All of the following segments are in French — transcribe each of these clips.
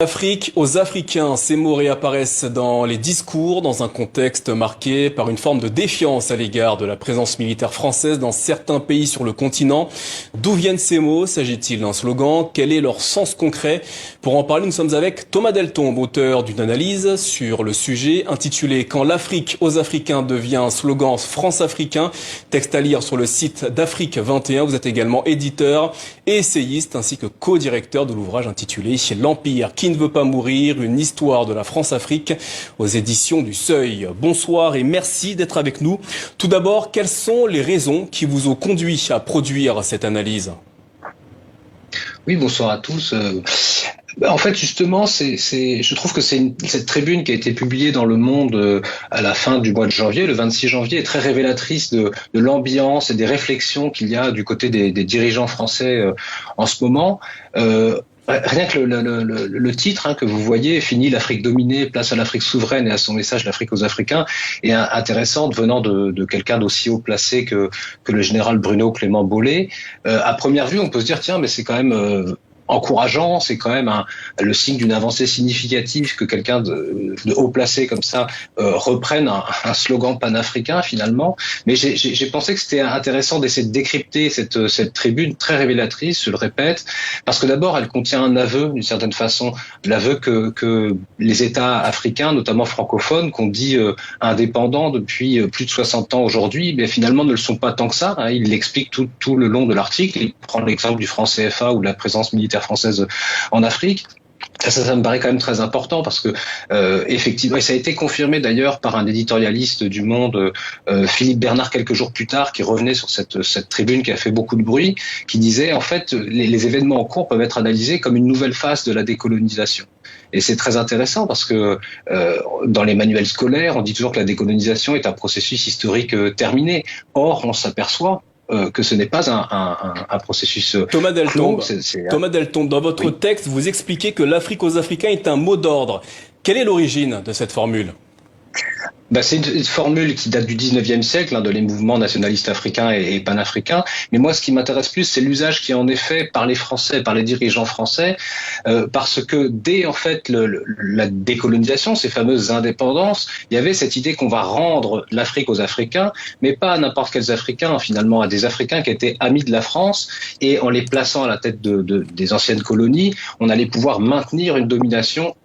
Afrique aux Africains, ces mots réapparaissent dans les discours dans un contexte marqué par une forme de défiance à l'égard de la présence militaire française dans certains pays sur le continent. D'où viennent ces mots? S'agit-il d'un slogan? Quel est leur sens concret? Pour en parler, nous sommes avec Thomas Deltombe, auteur d'une analyse sur le sujet intitulée « Quand l'Afrique aux Africains devient un slogan France-Africain », texte à lire sur le site d'Afrique 21. Vous êtes également éditeur et essayiste ainsi que co-directeur de l'ouvrage intitulé « L'Empire qui ne veut pas mourir, une histoire de la France-Afrique » aux éditions du Seuil. Bonsoir et merci d'être avec nous. Tout d'abord, quelles sont les raisons qui vous ont conduit à produire cette analyse? Oui, bonsoir à tous. En fait, justement, je trouve que cette tribune qui a été publiée dans Le Monde à la fin du mois de janvier, le 26 janvier, est très révélatrice de l'ambiance et des réflexions qu'il y a du côté des dirigeants français en ce moment. Rien que le titre que vous voyez, Fini l'Afrique dominée, place à l'Afrique souveraine et à son message l'Afrique aux Africains, est intéressant venant de quelqu'un d'aussi haut placé que le général Bruno Clément Beaulé. À première vue, on peut se dire tiens, mais c'est quand même encourageant, c'est quand même le signe d'une avancée significative que quelqu'un de haut placé comme ça reprenne un slogan panafricain finalement. Mais j'ai pensé que c'était intéressant d'essayer de décrypter cette tribune très révélatrice, je le répète, parce que d'abord elle contient un aveu d'une certaine façon, l'aveu que les États africains, notamment francophones, qu'on dit indépendants depuis plus de 60 ans aujourd'hui, mais finalement ne le sont pas tant que ça. Il l'explique tout le long de l'article. Il prend l'exemple du franc CFA ou de la présence militaire française en Afrique. Ça me paraît quand même très important parce que effectivement, et ça a été confirmé d'ailleurs par un éditorialiste du Monde, Philippe Bernard, quelques jours plus tard, qui revenait sur cette tribune qui a fait beaucoup de bruit, qui disait en fait les événements en cours peuvent être analysés comme une nouvelle phase de la décolonisation. Et c'est très intéressant parce que dans les manuels scolaires, on dit toujours que la décolonisation est un processus historique terminé. Or, on s'aperçoit que ce n'est pas un processus Thomas Deltombe, clos. Thomas Deltombe, dans votre texte, vous expliquez que l'Afrique aux Africains est un mot d'ordre. Quelle est l'origine de cette formule? C'est une formule qui date du 19e siècle, de les mouvements nationalistes africains et panafricains. Mais moi, ce qui m'intéresse plus, c'est l'usage qui en est fait par les Français, par les dirigeants français, parce que dès en fait la décolonisation, ces fameuses indépendances, il y avait cette idée qu'on va rendre l'Afrique aux Africains, mais pas à n'importe quels Africains, finalement, à des Africains qui étaient amis de la France, et en les plaçant à la tête des anciennes colonies, on allait pouvoir maintenir une domination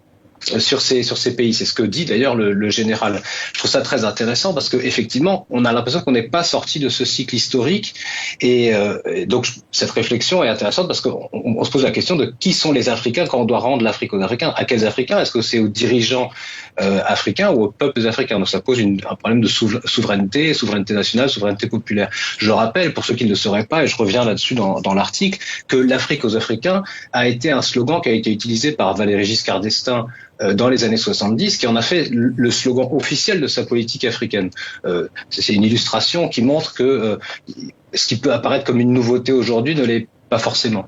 sur ces pays. C'est ce que dit d'ailleurs le général. Je trouve ça très intéressant parce que effectivement, on a l'impression qu'on n'est pas sorti de ce cycle historique et donc cette réflexion est intéressante parce qu'on se pose la question de qui sont les Africains quand on doit rendre l'Afrique aux Africains. À quels Africains? Est-ce que c'est aux dirigeants africains ou aux peuples africains? Donc ça pose un problème de souveraineté nationale, souveraineté populaire. Je le rappelle pour ceux qui ne le sauraient pas et je reviens là-dessus dans l'article que l'Afrique aux Africains a été un slogan qui a été utilisé par Valéry Giscard d'Estaing dans les années 70, qui en a fait le slogan officiel de sa politique africaine. C'est une illustration qui montre que ce qui peut apparaître comme une nouveauté aujourd'hui ne l'est pas forcément.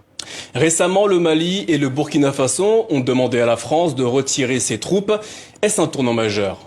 Récemment, le Mali et le Burkina Faso ont demandé à la France de retirer ses troupes. Est-ce un tournant majeur?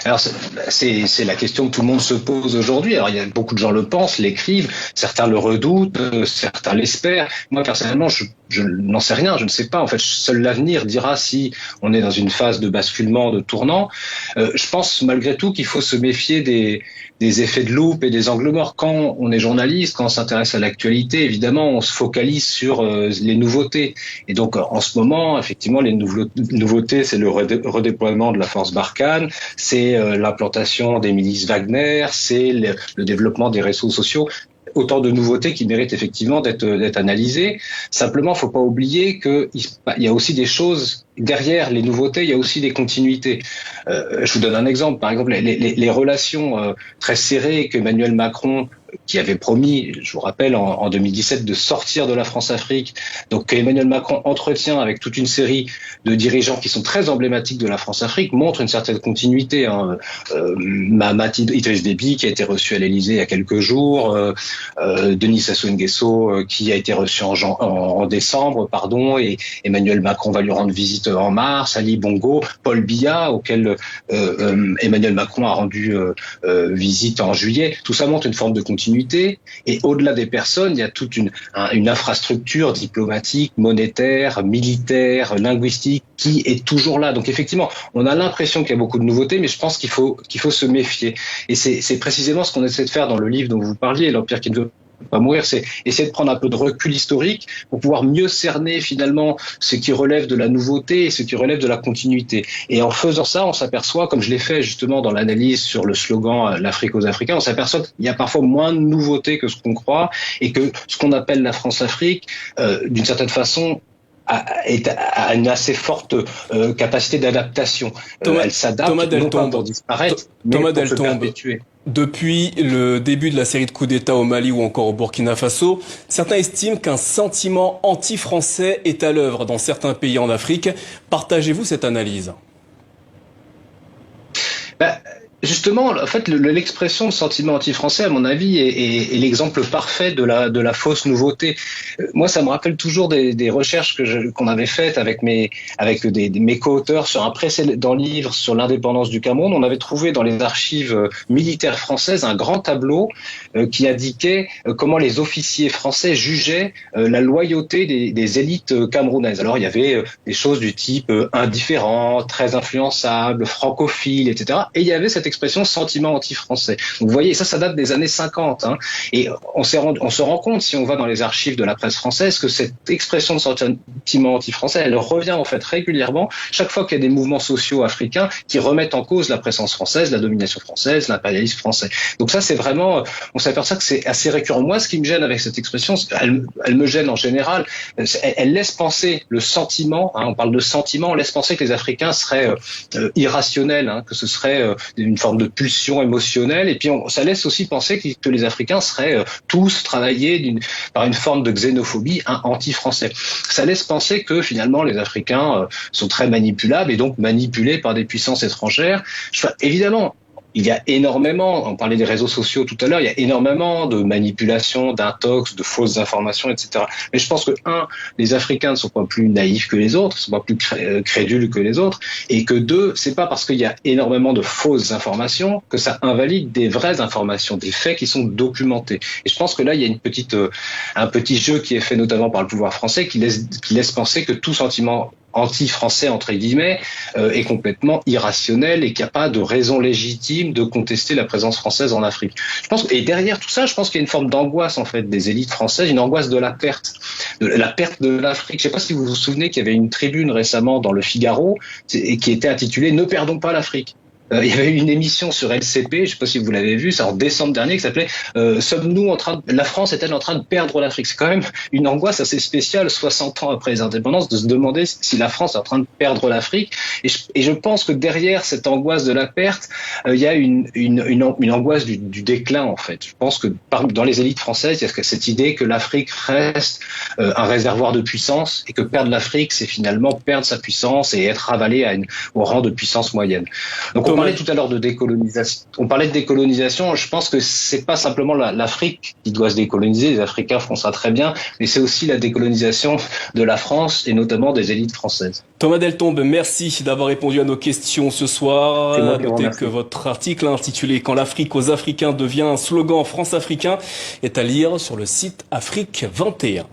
Alors c'est la question que tout le monde se pose aujourd'hui. Alors il y a beaucoup de gens le pensent, l'écrivent, certains le redoutent, certains l'espèrent. Moi personnellement, je n'en sais rien, je ne sais pas. En fait, seul l'avenir dira si on est dans une phase de basculement, de tournant. Je pense malgré tout qu'il faut se méfier des effets de loupe et des angles morts. Quand on est journaliste, quand on s'intéresse à l'actualité, évidemment, on se focalise sur les nouveautés. Et donc, en ce moment, effectivement, les nouveautés, c'est le redéploiement de la force Barkhane, c'est l'implantation des milices Wagner, c'est le développement des réseaux sociaux. Autant de nouveautés qui méritent effectivement d'être analysées. Simplement, faut pas oublier qu'il y a aussi des choses derrière les nouveautés, il y a aussi des continuités. Je vous donne un exemple. Par exemple, les relations très serrées qu'Emmanuel Macron, qui avait promis, je vous rappelle, en 2017, de sortir de la France-Afrique. Donc, Emmanuel Macron entretient avec toute une série de dirigeants qui sont très emblématiques de la France-Afrique, montre une certaine continuité. Mahamat Idriss Déby, qui a été reçu à l'Élysée il y a quelques jours, Denis Sassou Nguesso, qui a été reçu en décembre, et Emmanuel Macron va lui rendre visite en mars, Ali Bongo, Paul Biya, auquel Emmanuel Macron a rendu visite en juillet. Tout ça montre une forme de continuité. continuité. Et au-delà des personnes, il y a toute une infrastructure diplomatique, monétaire, militaire, linguistique qui est toujours là. Donc effectivement, on a l'impression qu'il y a beaucoup de nouveautés, mais je pense qu'il faut se méfier. Et c'est précisément ce qu'on essaie de faire dans le livre dont vous parliez, L'Empire qui ne veut pas mourir, c'est essayer de prendre un peu de recul historique pour pouvoir mieux cerner finalement ce qui relève de la nouveauté et ce qui relève de la continuité. Et en faisant ça, on s'aperçoit, comme je l'ai fait justement dans l'analyse sur le slogan « L'Afrique aux Africains », on s'aperçoit qu'il y a parfois moins de nouveautés que ce qu'on croit et que ce qu'on appelle la France-Afrique, d'une certaine façon, a une assez forte capacité d'adaptation. Elle s'adapte non pas pour disparaître, mais pour se perpétuer. Depuis le début de la série de coups d'État au Mali ou encore au Burkina Faso, certains estiment qu'un sentiment anti-français est à l'œuvre dans certains pays en Afrique. Partagez-vous cette analyse ? Justement, en fait, l'expression de sentiment anti-français, à mon avis, est l'exemple parfait de la fausse nouveauté. Moi, ça me rappelle toujours des recherches qu'on avait faites avec mes co-auteurs sur un précédent livre sur l'indépendance du Cameroun. On avait trouvé dans les archives militaires françaises un grand tableau qui indiquait comment les officiers français jugeaient la loyauté des élites camerounaises. Alors, il y avait des choses du type indifférent, très influençable, francophile, etc. Et il y avait cette expression sentiment anti-français. Donc, vous voyez, ça date des années 50. Et on se rend compte, si on va dans les archives de la presse française, que cette expression de sentiment anti-français, elle revient en fait régulièrement chaque fois qu'il y a des mouvements sociaux africains qui remettent en cause la présence française, la domination française, l'impérialisme français. Donc ça, c'est vraiment, on s'aperçoit que c'est assez récurrent. Moi, ce qui me gêne avec cette expression, elle me gêne en général, elle laisse penser le sentiment, on parle de sentiment, on laisse penser que les Africains seraient irrationnels, que ce serait une forme de pulsion émotionnelle, et puis ça laisse aussi penser que les Africains seraient tous travaillés par une forme de xénophobie anti-français. Ça laisse penser que finalement les Africains sont très manipulables et donc manipulés par des puissances étrangères. Évidemment, il y a énormément, on parlait des réseaux sociaux tout à l'heure, il y a énormément de manipulations, d'intox, de fausses informations, etc. Mais je pense que, les Africains ne sont pas plus naïfs que les autres, ne sont pas plus crédules que les autres, et que deux, c'est pas parce qu'il y a énormément de fausses informations que ça invalide des vraies informations, des faits qui sont documentés. Et je pense que là, il y a un petit jeu qui est fait notamment par le pouvoir français qui laisse penser que tout sentiment anti-français entre guillemets est complètement irrationnel et qu'il n'y a pas de raison légitime de contester la présence française en Afrique. Et derrière tout ça, je pense qu'il y a une forme d'angoisse en fait des élites françaises, une angoisse de la perte de l'Afrique. Je ne sais pas si vous vous souvenez qu'il y avait une tribune récemment dans le Figaro qui était intitulée Ne perdons pas l'Afrique. Il y avait une émission sur LCP, je ne sais pas si vous l'avez vu, c'est en décembre dernier, qui s'appelait la France est-elle en train de perdre l'Afrique? C'est quand même une angoisse assez spéciale, 60 ans après les indépendances, de se demander si la France est en train de perdre l'Afrique. Et je pense que derrière cette angoisse de la perte, il y a une angoisse du déclin, en fait. Je pense que dans les élites françaises, il y a cette idée que l'Afrique reste un réservoir de puissance et que perdre l'Afrique, c'est finalement perdre sa puissance et être avalé au rang de puissance moyenne. Donc on parlait tout à l'heure de décolonisation. On parlait de décolonisation. Je pense que c'est pas simplement l'Afrique qui doit se décoloniser. Les Africains font ça très bien, mais c'est aussi la décolonisation de la France et notamment des élites françaises. Thomas Deltombe, merci d'avoir répondu à nos questions ce soir. Notez que votre article intitulé Quand l'Afrique aux Africains devient un slogan France-Africain est à lire sur le site Afrique 21.